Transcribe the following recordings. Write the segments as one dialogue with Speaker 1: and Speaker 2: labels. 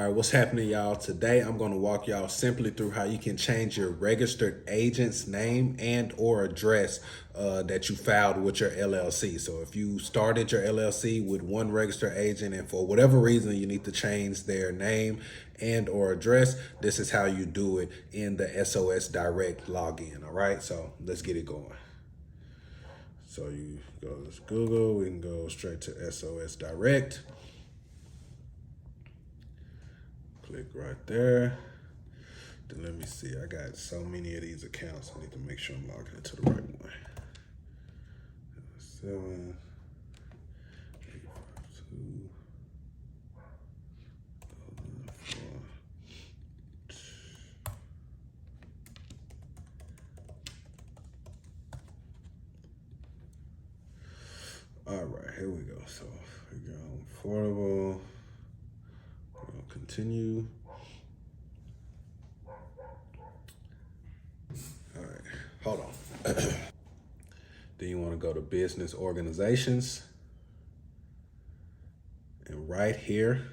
Speaker 1: All right, what's happening, y'all? Today, I'm going to walk y'all simply through how you can change your registered agent's name and or address that you filed with your LLC. So if you started your LLC with one registered agent and for whatever reason you need to change their name and or address, this is how you do it in the SOS Direct login. All right, so let's get it going. So you go to Google, we can go straight to SOS Direct. Click right there. Then let me see. I got so many of these accounts. I need to make sure I'm logging into the right one. 7, 8, 5, 2, 4. All right, here we go. So we go affordable. We'll continue. All right, hold on. Then you want to go to business organizations. And right here,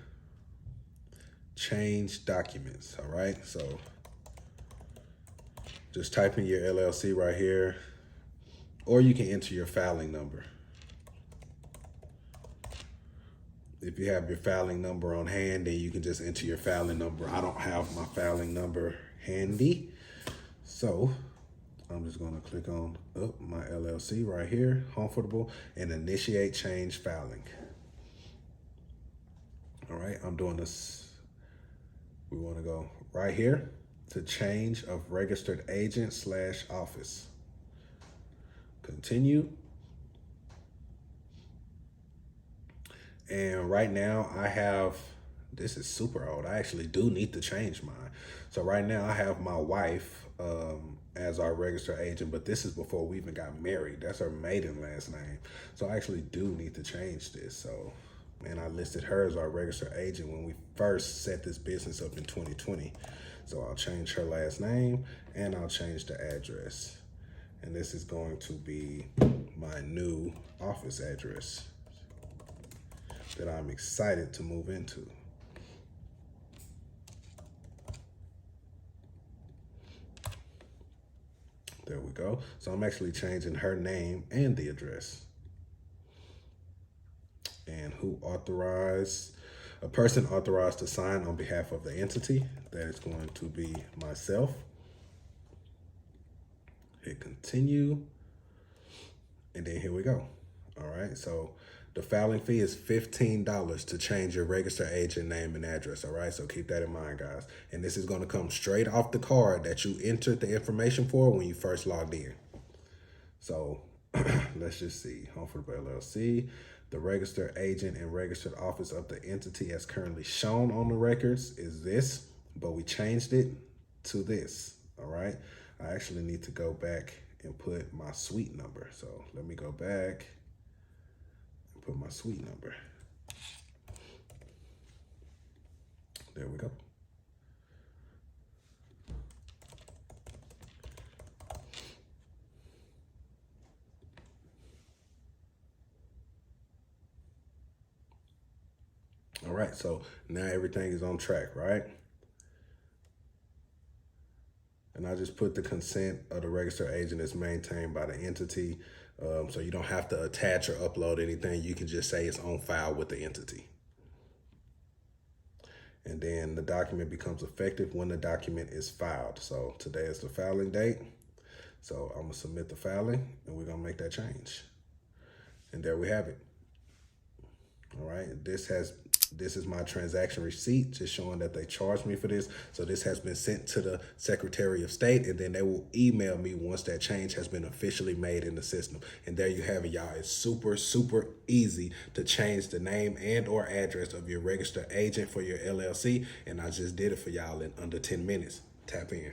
Speaker 1: change documents. All right, so just type in your LLC right here, or you can enter your filing number. If you have your filing number on hand, then you can just enter your filing number. I don't have my filing number handy, so I'm just going to click on my LLC right here, Comfortable, and initiate change filing. All right, I'm doing this. We want to go right here to change of registered agent / office. Continue. And right now I have, this is super old. I actually do need to change mine. So right now I have my wife as our registered agent, but this is before we even got married. That's her maiden last name. So I actually do need to change this. So, and I listed her as our registered agent when we first set this business up in 2020. So I'll change her last name and I'll change the address. And this is going to be my new office address that I'm excited to move into. There we go. So I'm actually changing her name and the address. And who authorized, a person authorized to sign on behalf of the entity. That is going to be myself. Hit continue. And then here we go. All right, so the filing fee is $15 to change your registered agent name and address. All right, so keep that in mind, guys. And this is going to come straight off the card that you entered the information for when you first logged in. So let's just see. Comfortable LLC, the registered agent and registered office of the entity as currently shown on the records is this, but we changed it to this. All right, I actually need to go back and put my suite number. So let me go back. Put my suite number. There we go. All right, so now everything is on track, right? And I just put the consent of the registered agent is maintained by the entity. So you don't have to attach or upload anything. You can just say it's on file with the entity. And then the document becomes effective when the document is filed. So today is the filing date. So I'm gonna submit the filing and we're gonna make that change. And there we have it. All right, this is my transaction receipt, just showing that they charged me for this. So this has been sent to the Secretary of State, and then they will email me once that change has been officially made in the system. And there you have it, y'all. It's super, super easy to change the name and or address of your registered agent for your LLC. And I just did it for y'all in under 10 minutes. Tap in.